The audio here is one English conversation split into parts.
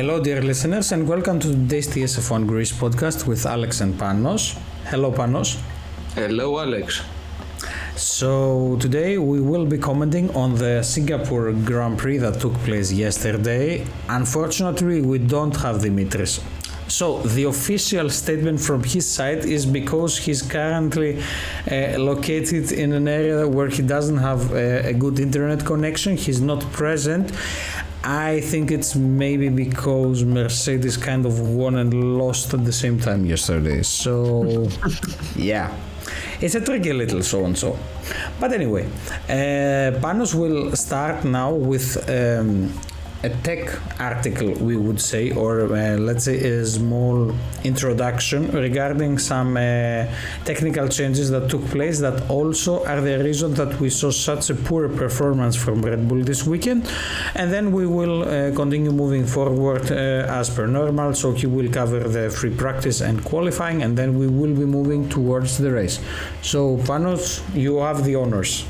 Hello, dear listeners, and welcome to today's TSF1 Greece Podcast with Alex and Panos. Hello, Panos. Hello, Alex. So, today we will be commenting on the Singapore Grand Prix that took place yesterday. Unfortunately, we don't have Dimitris. So, the official statement from his side is because he's currently located in an area where he doesn't have a good internet connection. He's not present. I think it's maybe because Mercedes kind of won and lost at the same time yesterday. So, yeah. It's a tricky little so-and-so. But anyway, Panos will start now with a tech article, we would say, or let's say a small introduction regarding some technical changes that took place that also are the reason that we saw such a poor performance from Red Bull this weekend. And then we will continue moving forward as per normal. So he will cover the free practice and qualifying, and then we will be moving towards the race. So Panos, you have the honors.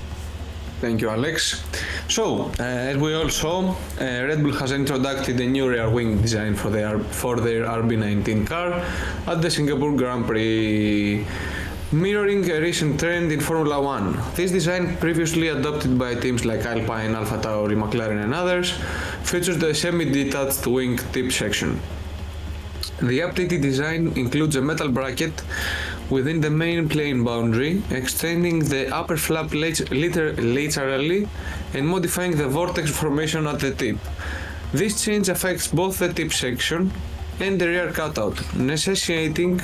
Thank you, Alex. So, as we all saw, Red Bull has introduced a new rear wing design for their RB19 car at the Singapore Grand Prix, mirroring a recent trend in Formula One. This design, previously adopted by teams like Alpine, AlphaTauri, McLaren and others, features the semi-detached wing tip section. The updated design includes a metal bracket within the main plane boundary, extending the upper flap laterally and modifying the vortex formation at the tip. This change affects both the tip section and the rear cutout, necessitating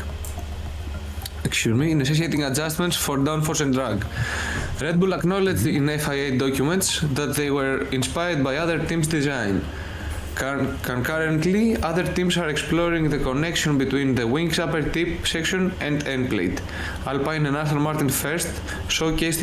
adjustments for downforce and drag. Red Bull acknowledged in FIA documents that they were inspired by other teams' design. Concurrently, other teams are exploring the connection between the wing's upper tip section and end plate. Alpine and Aston Martin first showcased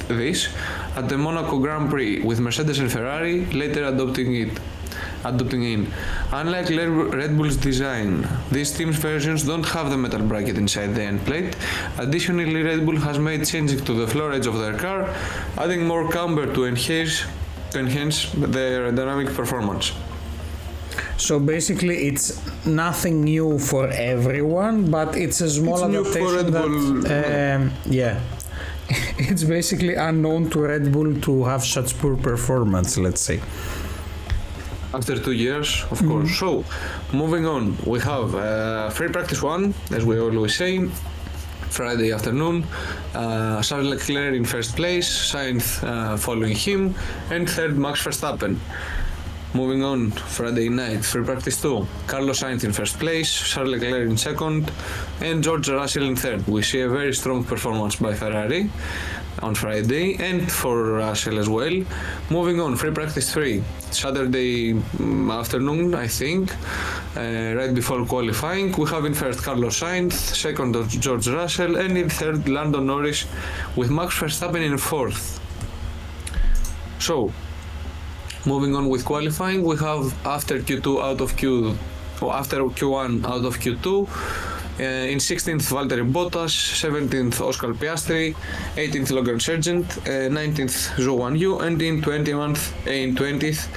this at the Monaco Grand Prix, with Mercedes and Ferrari later adopting in. Unlike Red Bull's design, these teams' versions don't have the metal bracket inside the end plate. Additionally, Red Bull has made changes to the floor edge of their car, adding more camber to enhance their aerodynamic performance. So basically it's nothing new for everyone, but it's a small adaptation that it's basically unknown to Red Bull to have such poor performance, let's say. After 2 years, of course. So, moving on, we have free practice 1, as we always say. Friday afternoon, Charles Leclerc in first place, Sainz following him, and third Max Verstappen. Moving on, Friday night, free practice 2, Carlos Sainz in first place, Charles Leclerc in second, and George Russell in third. We see a very strong performance by Ferrari on Friday, and for Russell as well. Moving on, free practice 3, Saturday afternoon, I think, right before qualifying, we have in first Carlos Sainz, second George Russell, and in third Lando Norris, with Max Verstappen in fourth. So, moving on with qualifying, we have after Q1 out of Q2, in 16th Valtteri Bottas, 17th Oscar Piastri, 18th Logan Sargeant, 19th Zhou Guanyu, and in 20th,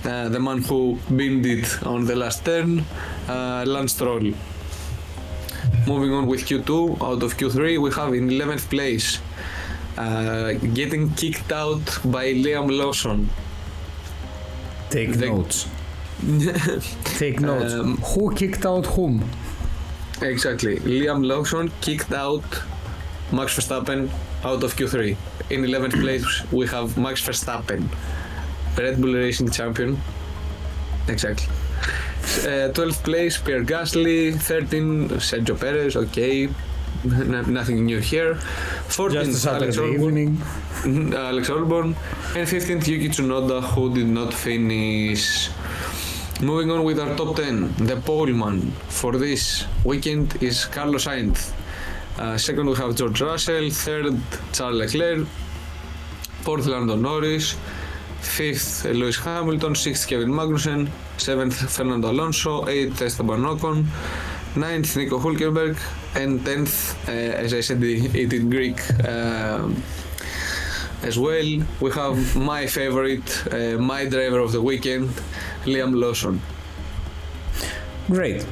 the man who binned it on the last turn, Lance Stroll. Moving on with Q2 out of Q3, we have in 11th place, getting kicked out by Liam Lawson. Take notes. Take notes. Who kicked out whom? Exactly. Liam Lawson kicked out Max Verstappen out of Q3. In 11th place, we have Max Verstappen, Red Bull Racing champion. Exactly. 12th place, Pierre Gasly. 13th, Sergio Perez. Okay. Nothing new here. 14th, Alex Albon. And 15th, Yuki Tsunoda, who did not finish. Moving on with our top 10, the poleman for this weekend is Carlos Sainz. Second, we have George Russell. Third, Charles Leclerc. Fourth, Lando Norris. Fifth, Lewis Hamilton. Sixth, Kevin Magnussen. Seventh, Fernando Alonso. Eighth, Esteban Ocon. Ninth, Nico Hülkenberg. And 10th, as I said, it in Greek as well, we have my favorite, my driver of the weekend, Liam Lawson. Great.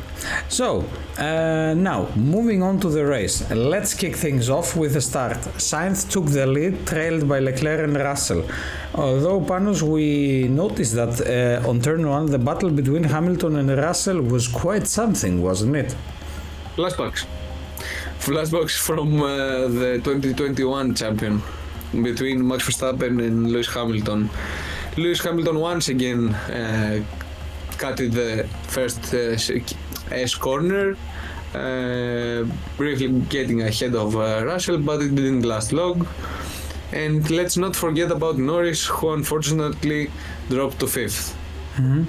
So, now, moving on to the race. Let's kick things off with the start. Sainz took the lead, trailed by Leclerc and Russell. Although, Panos, we noticed that on turn 1, the battle between Hamilton and Russell was quite something, wasn't it? Flashbacks from the 2021 champion between Max Verstappen and Lewis Hamilton. Lewis Hamilton once again cutted the first S corner, briefly getting ahead of Russell, but it didn't last long. And let's not forget about Norris, who unfortunately dropped to 5th. Mm-hmm.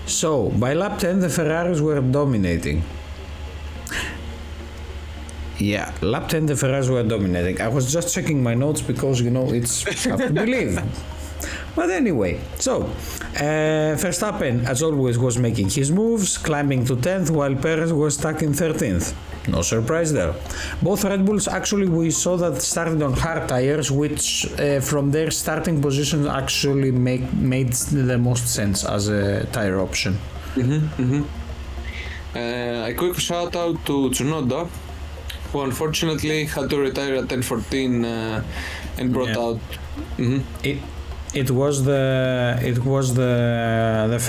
So, by lap 10, the Ferraris were dominating. Yeah, lap 10 the Ferraris were dominating. I was just checking my notes because, it's hard to believe. But anyway, so Verstappen, as always, was making his moves, climbing to 10th, while Perez was stuck in 13th. No surprise there. Both Red Bulls, actually, we saw that started on hard tires, which from their starting positions actually made the most sense as a tire option. A quick shout out to Tsunoda, who unfortunately had to retire at 10:14 and brought out. It was the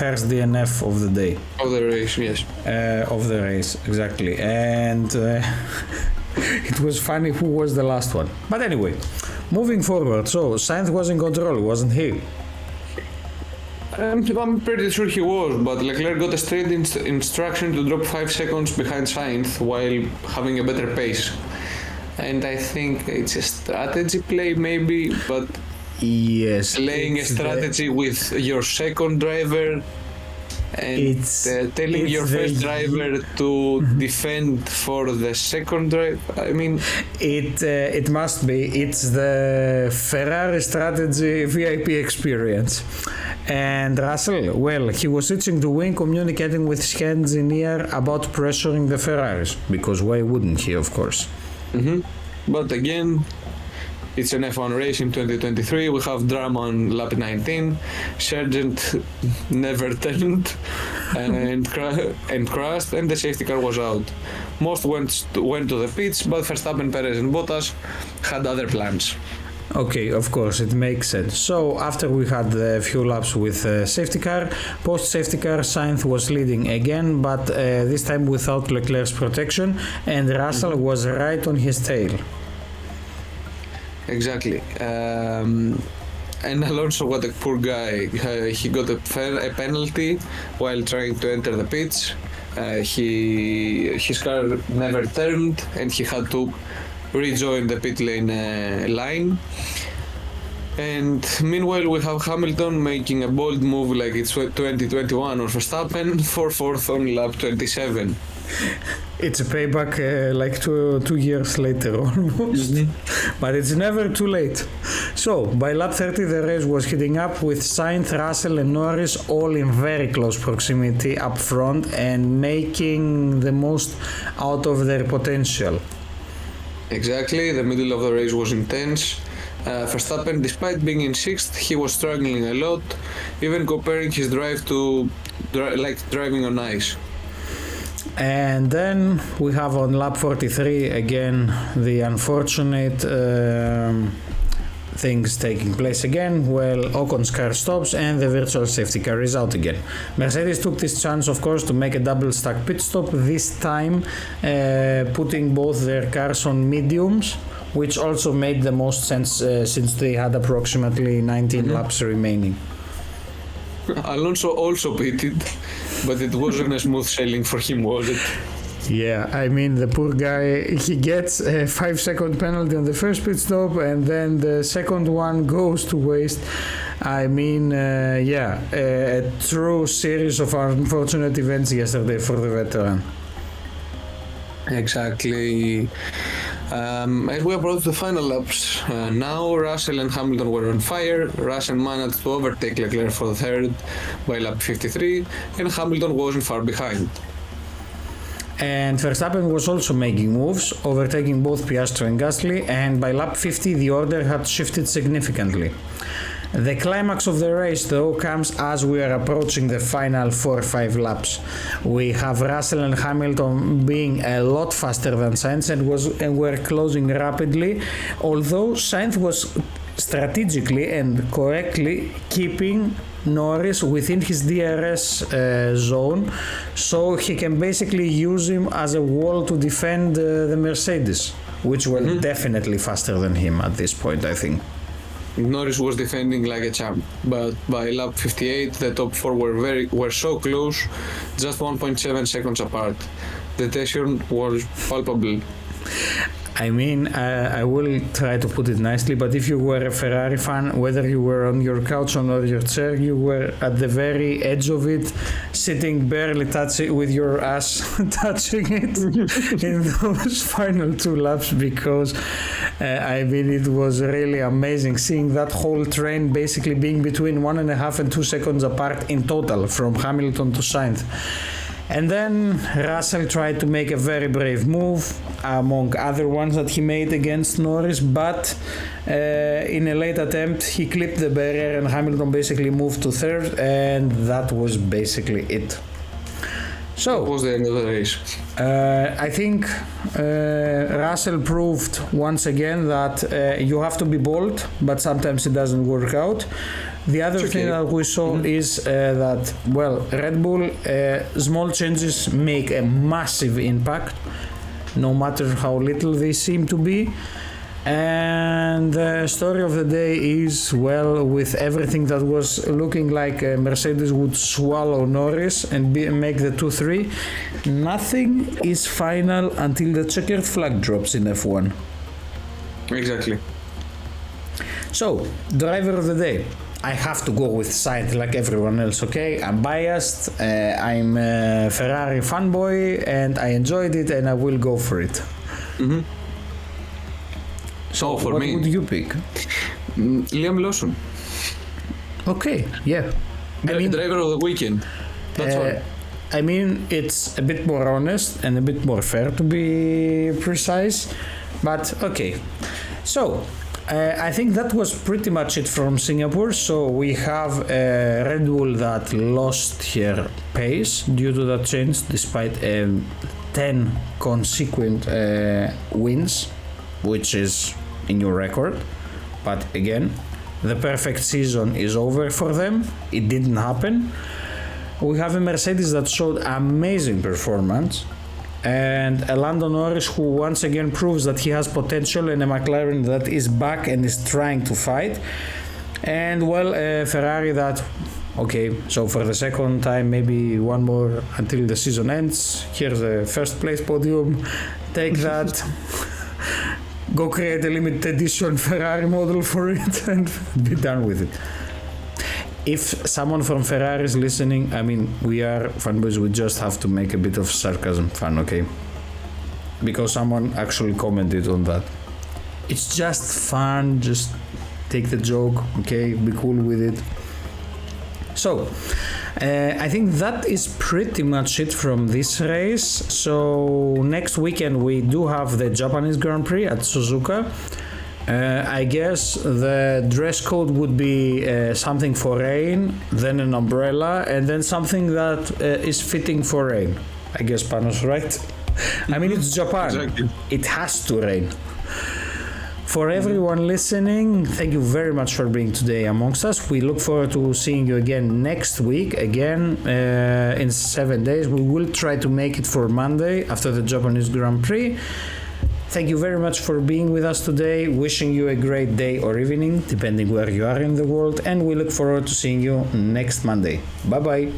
first DNF of the day. Of the race, yes. Of the race, exactly. And it was funny who was the last one. But anyway, moving forward. So Sainz was in control, wasn't he? I'm pretty sure he was, but Leclerc got a straight instruction to drop 5 seconds behind Sainz while having a better pace. And I think it's a strategy play maybe, but yes, playing a strategy with your second driver and telling your first driver to defend for the second driver. I mean, it must be. It's the Ferrari strategy VIP experience. And Russell, well, he was itching to win, communicating with his engineer about pressuring the Ferraris, because why wouldn't he, of course? But again, it's an F1 race in 2023. We have drama on lap 19. Sargeant never turned and crashed, and the safety car was out. Most went to the pits, but Verstappen, Perez, and Bottas had other plans. Okay, of course, it makes sense. So after we had a few laps with safety car, post-safety car, Sainz was leading again, but this time without Leclerc's protection, and Russell was right on his tail. Exactly. And Alonso, what a poor guy. He got a penalty while trying to enter the pits. His car never turned, and he had to rejoin the pit lane line. And meanwhile, we have Hamilton making a bold move like it's 2021 on Verstappen for 4th on lap 27. It's a payback like two years later almost, but it's never too late. So by lap 30 the race was heating up with Sainz, Russell and Norris all in very close proximity up front and making the most out of their potential. Exactly, the middle of the race was intense. Verstappen, despite being in 6th, he was struggling a lot, even comparing his drive to like driving on ice. And then we have on lap 43 again the unfortunate things taking place again. Well, Ocon's car stops and the virtual safety car is out again. Mercedes took this chance, of course, to make a double stack pit stop, this time putting both their cars on mediums, which also made the most sense since they had approximately 19 laps remaining. Alonso also pitted, but it wasn't a smooth sailing for him, was it? Yeah, I mean, the poor guy, he gets a 5-second penalty on the first pit stop and then the second one goes to waste. I mean, a true series of unfortunate events yesterday for the veteran. Exactly. As we approach the final laps, now Russell and Hamilton were on fire. Russell managed to overtake Leclerc for the third by lap 53, and Hamilton wasn't far behind. And Verstappen was also making moves, overtaking both Piastri and Gasly, and by lap 50 the order had shifted significantly. The climax of the race, though, comes as we are approaching the final 4 or 5 laps. We have Russell and Hamilton being a lot faster than Sainz and were closing rapidly, although Sainz was strategically and correctly keeping Norris within his DRS zone, so he can basically use him as a wall to defend the Mercedes, which were definitely faster than him at this point, I think. Norris was defending like a champ, but by lap 58 the top four were so close, just 1.7 seconds apart. The tension was palpable. I mean, I will try to put it nicely, but if you were a Ferrari fan, whether you were on your couch or on your chair, you were at the very edge of it, sitting barely touching with your ass touching it in those final 2 laps, because I mean, it was really amazing seeing that whole train basically being between 1.5 and 2 seconds apart in total from Hamilton to Sainz. And then Russell tried to make a very brave move, among other ones that he made against Norris, but in a late attempt he clipped the barrier and Hamilton basically moved to 3rd, and that was basically it. So that was the end of the race. I think Russell proved once again that you have to be bold, but sometimes it doesn't work out. The other thing that we saw is that, well, Red Bull, small changes make a massive impact, no matter how little they seem to be. And the story of the day is, well, with everything that was looking like Mercedes would swallow Norris and make the 2-3, nothing is final until the checkered flag drops in F1. Exactly. So, driver of the day. I have to go with Sainz like everyone else, okay? I'm biased, I'm a Ferrari fanboy, and I enjoyed it, and I will go for it. Mm-hmm. So, for what me, would you pick? Liam Lawson. Okay, yeah. Driver of the weekend. That's all. I mean, it's a bit more honest and a bit more fair, to be precise, but okay. So, I think that was pretty much it from Singapore. So we have a Red Bull that lost her pace due to that change, despite 10 consequent wins, which is in your record. But again, the perfect season is over for them. It didn't happen. We have a Mercedes that showed amazing performance, and a Lando Norris who once again proves that he has potential, and a McLaren that is back and is trying to fight, and well, a Ferrari that, okay, so for the second time, maybe one more until the season ends. Here's a first place podium, take that, go create a limited edition Ferrari model for it and be done with it. If someone from Ferrari is listening, I mean, we are fanboys, we just have to make a bit of sarcasm fun, okay? Because someone actually commented on that. It's just fun, just take the joke, okay? Be cool with it. So, I think that is pretty much it from this race. So, next weekend we do have the Japanese Grand Prix at Suzuka. I guess the dress code would be something for rain, then an umbrella, and then something that is fitting for rain. I guess Panos, right? I mean, it's Japan. Exactly. It has to rain. For everyone listening, thank you very much for being today amongst us. We look forward to seeing you again next week, again in 7 days. We will try to make it for Monday after the Japanese Grand Prix. Thank you very much for being with us today. Wishing you a great day or evening, depending where you are in the world, and we look forward to seeing you next Monday. Bye bye.